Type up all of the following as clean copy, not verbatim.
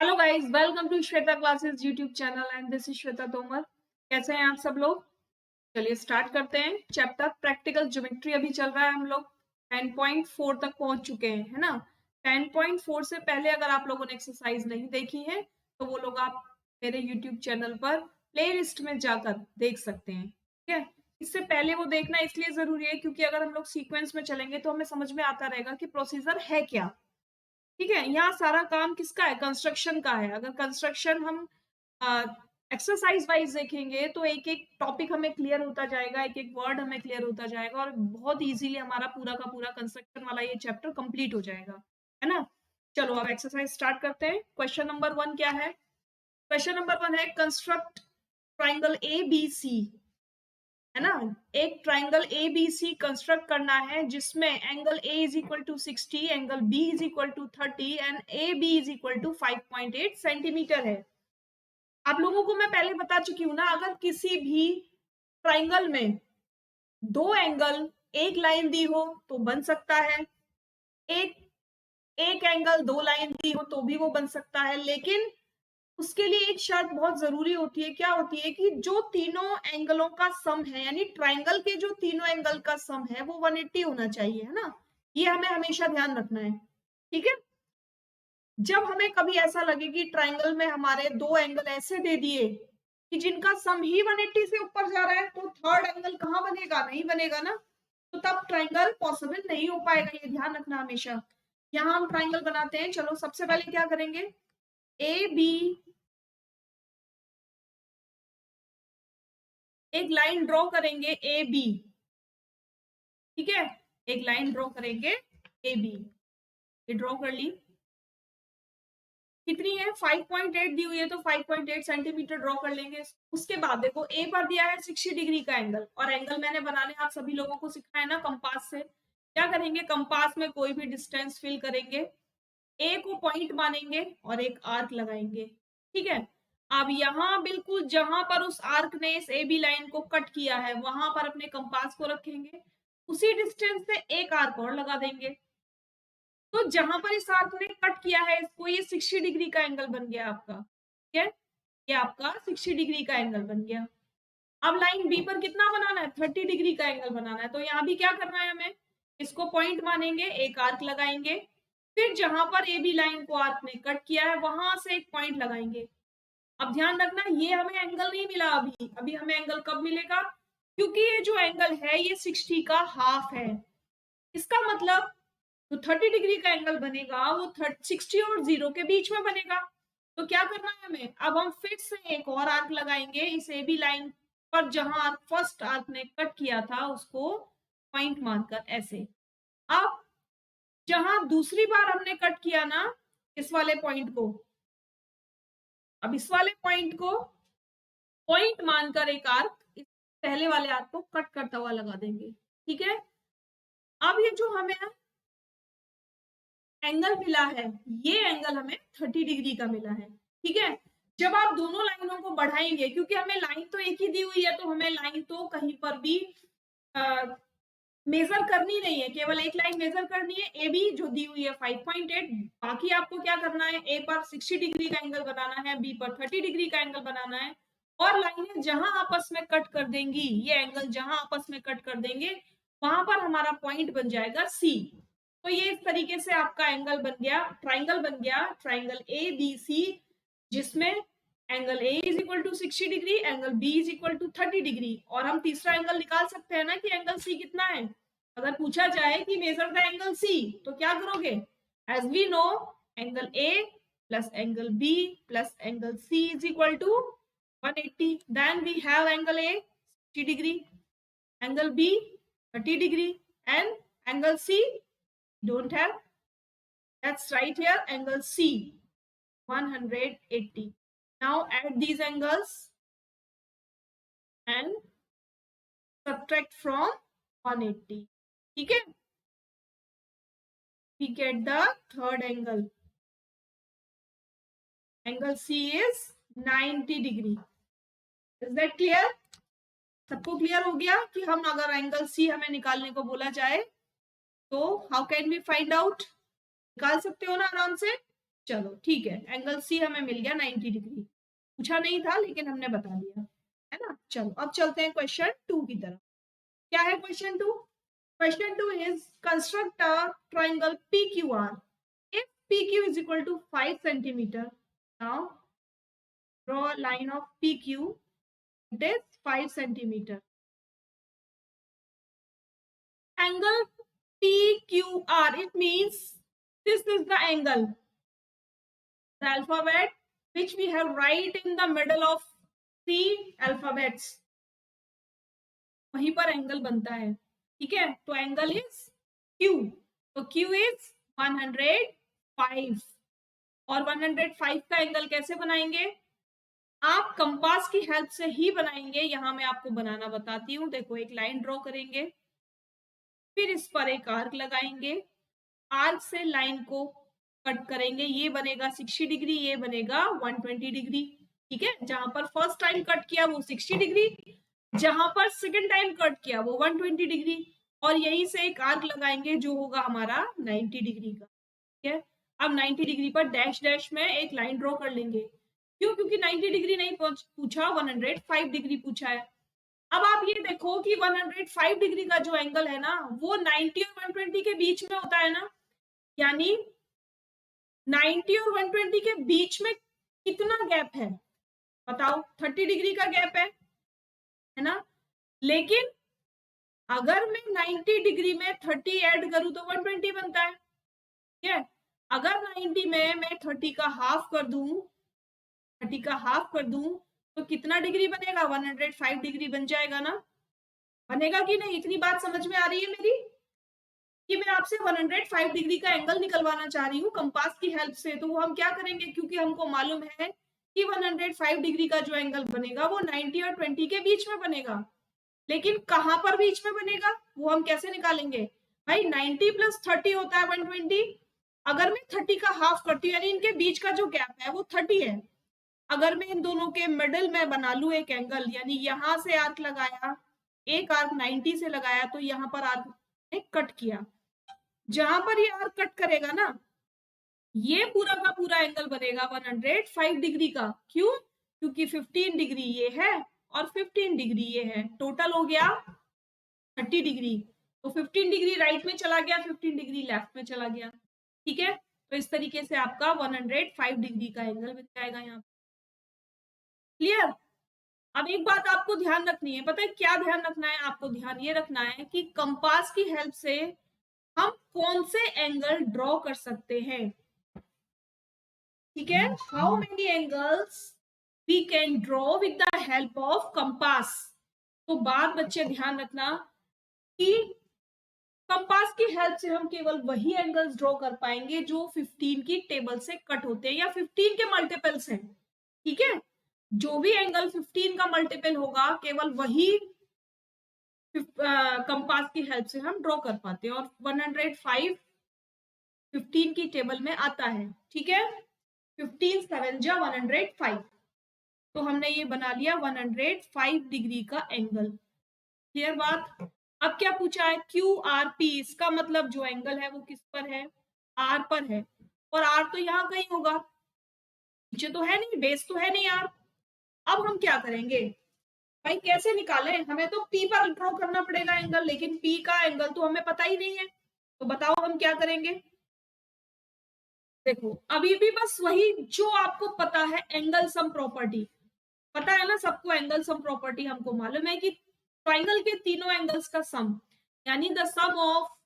Hello guys, welcome to Shweta classes YouTube channel and this is Shweta Tomar. कैसे हैं आप सब लोग? चलिए स्टार्ट करते हैं। चैप्टर प्रैक्टिकल ज्योमेट्री अभी चल रहा है। हम लोग 10.4 तक पहुंच चुके हैं, है ना। 10.4 से पहले अगर आप लोगों ने एक्सरसाइज नहीं देखी है तो वो लोग आप मेरे यूट्यूब चैनल पर प्ले लिस्ट में जाकर देख सकते हैं, ठीक है। इससे पहले वो देखना इसलिए जरूरी है क्योंकि अगर हम लोग सीक्वेंस में चलेंगे तो हमें समझ में आता रहेगा कि प्रोसीजर है क्या। ठीक है, यहाँ सारा काम किसका है? कंस्ट्रक्शन का है। अगर कंस्ट्रक्शन हम एक्सरसाइज वाइज देखेंगे तो एक एक टॉपिक हमें क्लियर होता जाएगा, एक एक वर्ड हमें क्लियर होता जाएगा और बहुत इजीली हमारा पूरा का पूरा कंस्ट्रक्शन वाला ये चैप्टर कंप्लीट हो जाएगा, है ना। चलो अब एक्सरसाइज स्टार्ट करते हैं। क्वेश्चन नंबर 1 क्या है? क्वेश्चन नंबर 1 है construct triangle A B C, है ना। एक triangle A B C construct करना है जिसमें angle A is equal to 60, angle B is equal to 30 and A B is equal to 5.8 centimetre है। आप लोगों को मैं पहले बता चुकी हूं ना, अगर किसी भी ट्राइंगल में दो एंगल एक लाइन दी हो तो बन सकता है, एक एक एंगल दो लाइन दी हो तो भी वो बन सकता है, लेकिन उसके लिए एक शर्त बहुत जरूरी होती है। क्या होती है कि जो तीनों एंगलों का सम है, यानी ट्राइंगल के जो तीनों एंगल का सम है वो 180 होना चाहिए, है ना। ये हमें हमेशा ध्यान रखना है, ठीक है। जब हमें कभी ऐसा लगे कि ट्राइंगल में हमारे दो एंगल ऐसे दे दिए कि जिनका सम ही 180 से ऊपर जा रहा है तो थर्ड एंगल कहाँ बनेगा? नहीं बनेगा ना। तो तब ट्राइंगल पॉसिबल नहीं हो पाएगा, ये ध्यान रखना हमेशा। यहाँ हम ट्राइंगल बनाते हैं। चलो सबसे पहले क्या करेंगे, ए बी एक लाइन ड्रॉ करेंगे ए बी, ठीक है। एक लाइन ड्रॉ करेंगे ए बी, ये ड्रॉ कर ली। कितनी है? 5.8 दी हुई है तो 5.8 सेंटीमीटर ड्रॉ कर लेंगे। उसके बाद देखो ए पर दिया है 60 डिग्री का एंगल, और एंगल मैंने बनाने आप सभी लोगों को सिखाया ना कंपास से। क्या करेंगे, कंपास में कोई भी डिस्टेंस फिल करेंगे, ए को पॉइंट मानेंगे और एक आर्क लगाएंगे, ठीक है। अब यहाँ बिल्कुल जहां पर उस आर्क ने इस ए बी लाइन को कट किया है वहां पर अपने कंपास को रखेंगे, उसी डिस्टेंस से एक आर्क और लगा देंगे। तो जहां पर इस आर्क ने कट किया है इसको, ये 60 डिग्री का एंगल बन गया आपका, ठीक है। ये आपका 60 डिग्री का एंगल बन गया। अब लाइन बी पर कितना बनाना है? 30 डिग्री का एंगल बनाना है। तो यहाँ भी क्या करना है हमें, इसको पॉइंट मानेंगे, एक आर्क लगाएंगे, फिर जहां पर ए बी लाइन को आर्क ने कट किया है वहां से एक पॉइंट लगाएंगे। अब ध्यान रखना, ये हमें एंगल नहीं मिला अभी। अभी हमें एंगल कब मिलेगा? क्योंकि ये जो एंगल है ये 60 का हाफ है। इसका मतलब जो 30 डिग्री का एंगल बनेगा वो 60 और 0 के बीच में बनेगा। तो क्या करना है हमें, अब हम फिर से एक और आर्क लगाएंगे इस ए बी लाइन पर, जहां फर्स्ट आर्क ने कट किया था उसको पॉइंट मानकर ऐसे। अब जहां दूसरी बार हमने कट किया ना इस वाले पॉइंट को, अब इस वाले पॉइंट को पॉइंट मानकर एक आर्क इस पहले वाले आर्क को कट करता हुआ लगा देंगे, ठीक है। अब ये जो हमें एंगल मिला है, ये एंगल हमें 30 डिग्री का मिला है, ठीक है। जब आप दोनों लाइनों को बढ़ाएंगे, क्योंकि हमें लाइन तो एक ही दी हुई है तो हमें लाइन तो कहीं पर भी मेजर करनी नहीं है, केवल एक लाइन मेजर करनी है, ए बी जो दी हुई है 5.8। बाकी आपको क्या करना है, ए पर 60 डिग्री का एंगल बनाना है, बी पर 30 डिग्री का एंगल बनाना है, और लाइनें जहां आपस में कट कर देंगी, ये एंगल जहां आपस में कट कर देंगे वहां पर हमारा पॉइंट बन जाएगा सी। तो ये इस तरीके से आपका एंगल बन गया, ट्राइंगल बन गया, ट्राइंगल ए बी सी, जिसमें angle A is equal to 60 degree, angle B is equal to 30 degree. और हम तीसरा एंगल निकाल सकते हैं ना कि एंगल सी कितना है। अगर पूछा जाए कि मेजर द एंगल सी तो क्या करोगे? As we know, angle A plus angle B plus angle C is equal to 180। Then we have angle A 60 degree, angle B 30 degree, and angle C don't have. That's right here, angle C 180. Now add these angles and subtract from 180, ठीक है। We get the third angle. Angle C is 90 degree. Is that clear? सबको clear हो गया कि हम अगर angle C हमें निकालने को बोला जाए तो how can we find out? निकाल सकते हो ना आराम से। चलो ठीक है, एंगल सी हमें मिल गया 90 डिग्री। पूछा नहीं था लेकिन हमने बता दिया, है ना। चलो अब चलते हैं क्वेश्चन 2 की तरफ। क्या है question 2? Question 2 is construct a triangle PQR if PQ is equal to 5 centimeter. Now draw a line of PQ, it is 5 centimeter. Angle PQR, it means this is the angle, the alphabet which we have right in the middle of three alphabets, वहीं पर angle बनता है, ठीक है। तो angle is Q, तो Q is 105, और 105 का एंगल कैसे बनाएंगे? आप कंपास की हेल्प से ही बनाएंगे। यहां मैं आपको बनाना बताती हूँ। देखो, एक लाइन ड्रॉ करेंगे, फिर इस पर एक आर्क लगाएंगे, आर्क से लाइन को कट करेंगे, ये बनेगा 60 डिग्री, ये बनेगा 120 डिग्री, ठीक है। जहां पर फर्स्ट टाइम कट किया वो 60 डिग्री, जहां पर सेकेंड टाइम कट किया वो 120 डिग्री, और यहीं से एक आर्क लगाएंगे जो होगा हमारा 90 डिग्री का, ठीक है। अब 90 डिग्री पर डैश डैश में एक लाइन ड्रॉ कर लेंगे। क्यों? क्योंकि 90 डिग्री नहीं पूछा, 105 डिग्री पूछा है। अब आप ये देखो कि 105 डिग्री का जो एंगल है ना, वो 90 और 120 के बीच में होता है ना, यानी 90 और 120 के बीच में कितना गैप है बताओ? 30 डिग्री का गैप है ना। लेकिन अगर मैं 90 डिग्री में 30 ऐड करूं तो 120 बनता है, ठीक है। अगर 90 में मैं 30 का हाफ कर दूं, 30 का हाफ कर दूं तो कितना डिग्री बनेगा? 105 डिग्री बन जाएगा ना। बनेगा कि नहीं? इतनी बात समझ में आ रही है मेरी कि मैं आपसे 105 डिग्री का एंगल निकलवाना चाह रही हूँ कंपास की हेल्प से। तो वो हम क्या करेंगे, क्योंकि हमको मालूम है कि 105 डिग्री का जो एंगल बनेगा वो 90 और 20 के बीच में बनेगा। लेकिन कहां पर बीच में बनेगा वो हम कैसे निकालेंगे? भाई 90 प्लस 30 होता है 120। अगर मैं 30 का हाफ करती हूँ, यानी इनके बीच का जो गैप है वो 30 है। अगर मैं इन दोनों के मिडिल में बना लू एक एंगल, यानी यहां से आर्क लगाया, एक आर्क 90 से लगाया, तो यहां पर आर्क ने कट किया, जहां पर ये आर्क कट करेगा ना, ये पूरा का पूरा एंगल बनेगा 105 डिग्री का। क्यों? क्योंकि 15 डिग्री ये है और 15 डिग्री ये है, टोटल हो गया 30 डिग्री। तो 15 डिग्री राइट में चला गया, 15 डिग्री लेफ्ट में चला गया, ठीक है। तो इस तरीके से आपका 105 डिग्री का एंगल बन जाएगा यहाँ। क्लियर? अब एक बात आपको ध्यान रखनी है, पता है क्या ध्यान रखना है आपको? ध्यान ये रखना है कि कंपास की हेल्प से हम कौन से एंगल ड्रॉ कर सकते हैं, ठीक है। How many angles we can draw with the help of compass. तो बात बच्चे ध्यान रखना कि कंपास की हेल्प से हम केवल वही एंगल्स ड्रॉ कर पाएंगे जो 15 की टेबल से कट होते हैं या 15 के मल्टीपल्स हैं, ठीक है। जो भी एंगल 15 का मल्टीपल होगा केवल वही कंपास की हेल्प से हम ड्रॉ कर पाते हैं, और 105 15 की टेबल में आता है, ठीक है। 15 7 जा 105, तो हमने ये बना लिया 105 डिग्री का एंगल। क्लियर बात? अब क्या पूछा है? QRP, इसका मतलब जो एंगल है वो किस पर है? R पर है, और R तो यहाँ कहीं होगा, नीचे तो है नहीं, बेस तो है नहीं R। अब हम क्या करेंगे भाई, कैसे निकालें? हमें तो P पर ड्रॉ करना पड़ेगा एंगल, लेकिन P का एंगल तो हमें पता ही नहीं है। तो बताओ हम क्या करेंगे? देखो, अभी भी बस वही जो आपको पता है, एंगल सम प्रॉपर्टी पता है ना सबको। एंगल सम प्रॉपर्टी हमको मालूम है कि ट्राइंगल के तीनों एंगल्स का सम, यानी the sum of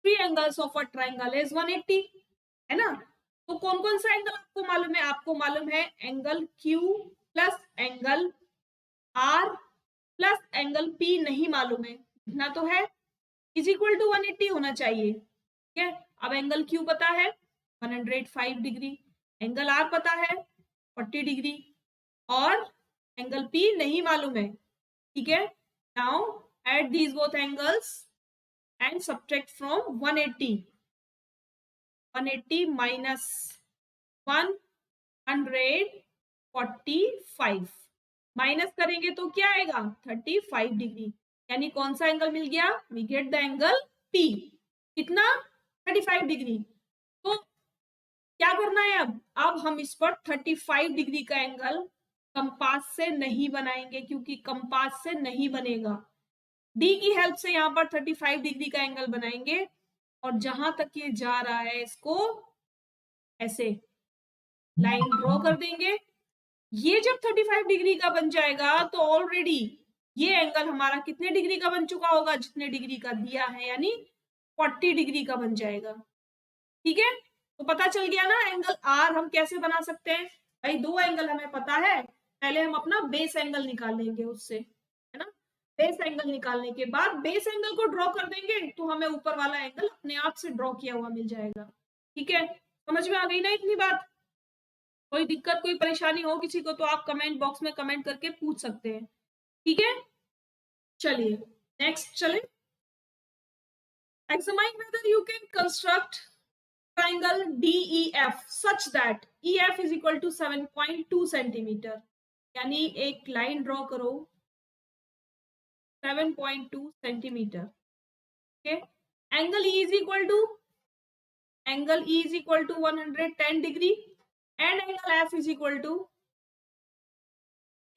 3 angles of a triangle is 180, है ना। तो कौन कौन सा एंगल आपको मालूम है? आपको मालूम है angle Q plus angle R plus angle P नहीं मालूम है, इतना तो है, इज इक्वल टू 180 होना चाहिए, ठीक है। अब एंगल Q पता है 105 डिग्री, एंगल R पता है 40 डिग्री, और एंगल P नहीं मालूम है, ठीक है। Now add these both angles and subtract from 180 minus 145, minus करेंगे तो क्या आएगा? 35 डिग्री, यानी कौन सा एंगल मिल गया? We get the angle P, कितना? 35 डिग्री। तो क्या करना है अब हम इस पर 35 डिग्री का एंगल कंपास से नहीं बनाएंगे, क्योंकि कंपास से नहीं बनेगा। डी की हेल्प से यहाँ पर 35 डिग्री का एंगल बनाएंगे और जहां तक ये जा रहा है इसको ऐसे लाइन ड्रॉ कर देंगे। ये जब 35 डिग्री का बन जाएगा तो ऑलरेडी ये एंगल हमारा कितने डिग्री का बन चुका होगा, जितने डिग्री का दिया है, यानी 40 डिग्री का बन जाएगा। ठीक है, तो पता चल गया ना एंगल आर हम कैसे बना सकते हैं। भाई दो एंगल हमें पता है, पहले हम अपना बेस एंगल निकाल लेंगे उससे, है ना। बेस एंगल निकालने के बाद बेस एंगल को ड्रॉ कर देंगे तो हमें ऊपर वाला एंगल अपने आप से ड्रॉ किया हुआ मिल जाएगा। ठीक है, समझ में आ गई ना इतनी बात। कोई दिक्कत कोई परेशानी हो किसी को तो आप कमेंट बॉक्स में कमेंट करके पूछ सकते हैं। ठीक है, चलिए नेक्स्ट चले। Examine whether you can construct triangle DEF such that EF is equal to 7.2 centimetre, यानी एक लाइन ड्रॉ करो 7.2 centimetre. Okay, angle E is equal to 110 degree and angle F is equal to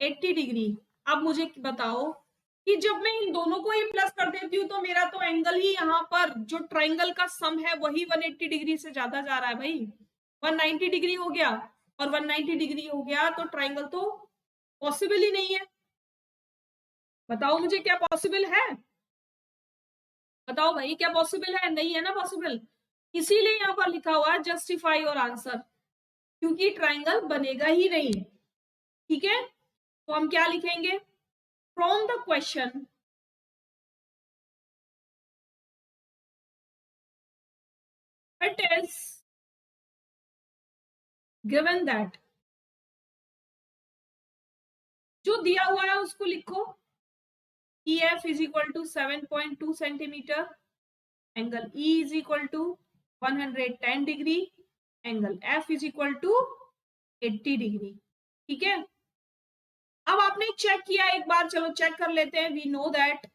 80 degree. अब मुझे बताओ कि जब मैं इन दोनों को ही प्लस कर देती हूँ तो मेरा तो एंगल ही यहाँ पर जो ट्राइंगल का सम है वही 180 डिग्री से ज्यादा जा रहा है भाई। 190 डिग्री हो गया और 190 डिग्री हो गया तो ट्राइंगल तो पॉसिबल ही नहीं है। बताओ मुझे क्या पॉसिबल है, बताओ भाई क्या पॉसिबल है, नहीं है ना पॉसिबल। इसीलिए यहाँ पर लिखा हुआ है जस्टिफाई और आंसर, क्योंकि ट्राइंगल बनेगा ही नहीं। ठीक है, तो हम क्या लिखेंगे, from the question it is given that, जो दिया हुआ है उसको लिखो, EF is equal to 7.2 centimetre, angle E is equal to 110 degree, angle F is equal to 80 degree. ठीक है, अब आपने चेक किया एक बार, चलो चेक कर लेते हैं। We know that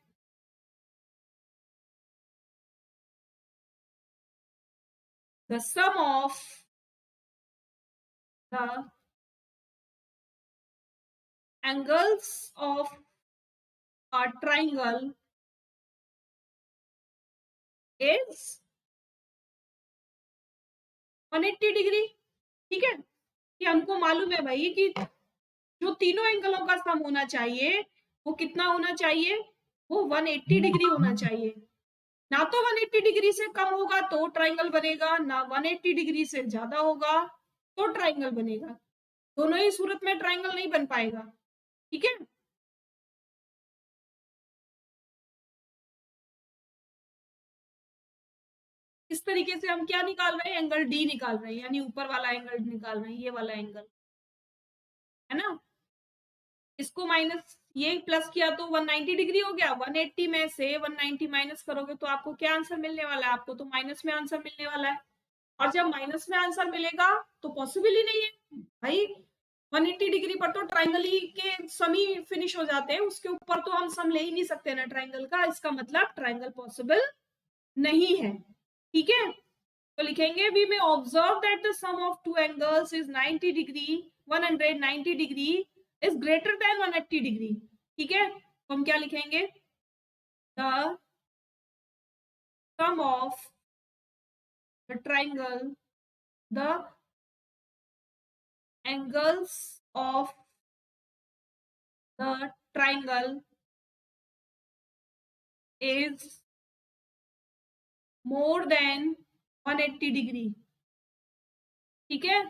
the sum of the angles of a triangle is 180 degree. ठीक है, कि हमको मालूम है भाई कि जो तीनों एंगलों का सम होना चाहिए वो कितना होना चाहिए, वो 180 डिग्री होना चाहिए। ना तो 180 डिग्री से कम होगा तो ट्राइंगल बनेगा, ना 180 डिग्री से ज्यादा होगा तो ट्राइंगल बनेगा। दोनों ही सूरत में ट्राइंगल नहीं बन पाएगा। ठीक है, इस तरीके से हम क्या निकाल रहे हैं, एंगल डी निकाल रहे हैं, यानी ऊपर वाला एंगल निकाल रहे हैं, ये वाला एंगल है ना। इसको माइनस ये प्लस किया तो 190 डिग्री हो गया। 180 में से 190 माइनस करोगे तो आपको क्या आंसर मिलने वाला है, आपको तो माइनस में आंसर मिलने वाला है। और जब माइनस में आंसर मिलेगा तो पॉसिबल ही नहीं है भाई। 180 डिग्री पर तो ट्राइंगल ही के सम ही फिनिश हो जाते हैं, उसके ऊपर तो हम सम ले ही नहीं सकते ना ट्राइंगल का। इसका मतलब ट्राइंगल पॉसिबल नहीं है। ठीक है, तो लिखेंगे we may observe that the sum of two angles is 90 degree 190 degree is greater than 180 degree. ठीक है, तो हम क्या लिखेंगे, the sum of the triangle, the angles of the triangle is more than 180 degree। ठीक है,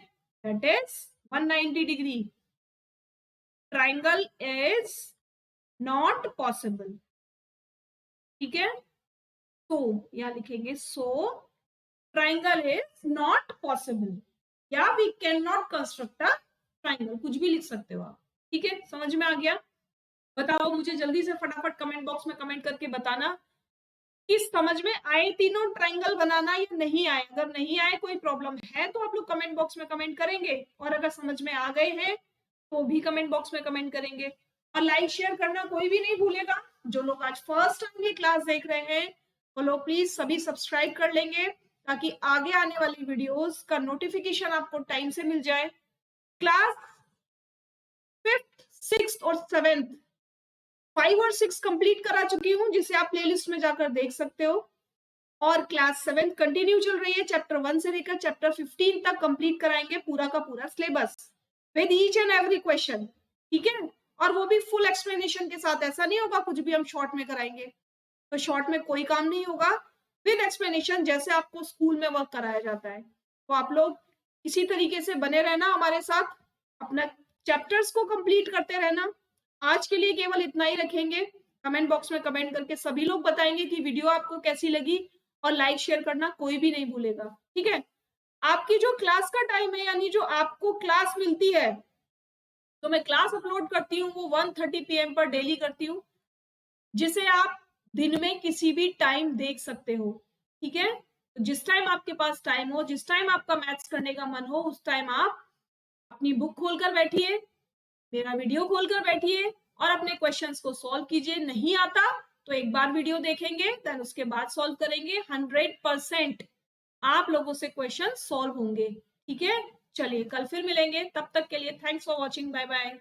that is 190 degree। triangle is not possible। ठीक है, तो यहां लिखेंगे so triangle is not possible, या we cannot construct a triangle, कुछ भी लिख सकते हो आप। ठीक है, समझ में आ गया। बताओ मुझे जल्दी से फटाफट कमेंट बॉक्स में कमेंट करके बताना कि समझ में आए तीनों ट्राइंगल बनाना या नहीं आए। अगर नहीं आए कोई प्रॉब्लम है तो आप लोग कमेंट बॉक्स में कमेंट करेंगे, और अगर समझ में आ गए हैं तो भी कमेंट बॉक्स में कमेंट करेंगे। और लाइक शेयर करना कोई भी नहीं भूलेगा। जो लोग आज फर्स्ट टाइम ये क्लास देख रहे हैं वो लोग प्लीज सभी सब्सक्राइब कर लेंगे ताकि आगे आने वाली वीडियोस का नोटिफिकेशन आपको टाइम से मिल जाए। क्लास 5th 6th और 7th 5 और 6 कंप्लीट करा चुकी हूँ, जिसे आप प्लेलिस्ट में जाकर देख सकते हो। और क्लास 7 कंटिन्यू चल रही है, चैप्टर 1 से लेकर चैप्टर 15 तक कंप्लीट कराएंगे पूरा का पूरा syllabus with each and every question, ठीक है। और वो भी फुल एक्सप्लेनेशन के साथ, ऐसा नहीं होगा कुछ भी हम शॉर्ट में कराएंगे, तो शॉर्ट में कोई काम नहीं होगा, विद एक्सप्लेनेशन जैसे आपको स्कूल में वर्क कराया जाता है। तो आप लोग इसी तरीके से बने रहना हमारे साथ, अपना चैप्टर्स को कंप्लीट करते रहना। आज के लिए केवल इतना ही रखेंगे। कमेंट बॉक्स में कमेंट करके सभी लोग बताएंगे कि वीडियो आपको कैसी लगी, और लाइक शेयर करना कोई भी नहीं भूलेगा, ठीक है। आपकी जो क्लास का टाइम है, यानी जो आपको क्लास मिलती है, तो मैं क्लास अपलोड करती हूँ वो 1:30 PM पर डेली करती हूँ, जिसे आप दिन में किसी भी टाइम देख सकते हो, ठीक है। तो जिस टाइम आपके पास टाइम हो, जिस टाइम आपका मैथ्स करने का मन हो, उस टाइम आप अपनी बुक खोलकर बैठिए, मेरा वीडियो खोलकर बैठिए और अपने क्वेश्चंस को सॉल्व कीजिए। नहीं आता तो एक बार वीडियो देखेंगे, देन उसके बाद सॉल्व करेंगे। 100% आप लोगों से क्वेश्चन सॉल्व होंगे, ठीक है। चलिए कल फिर मिलेंगे, तब तक के लिए thanks for watching, bye bye.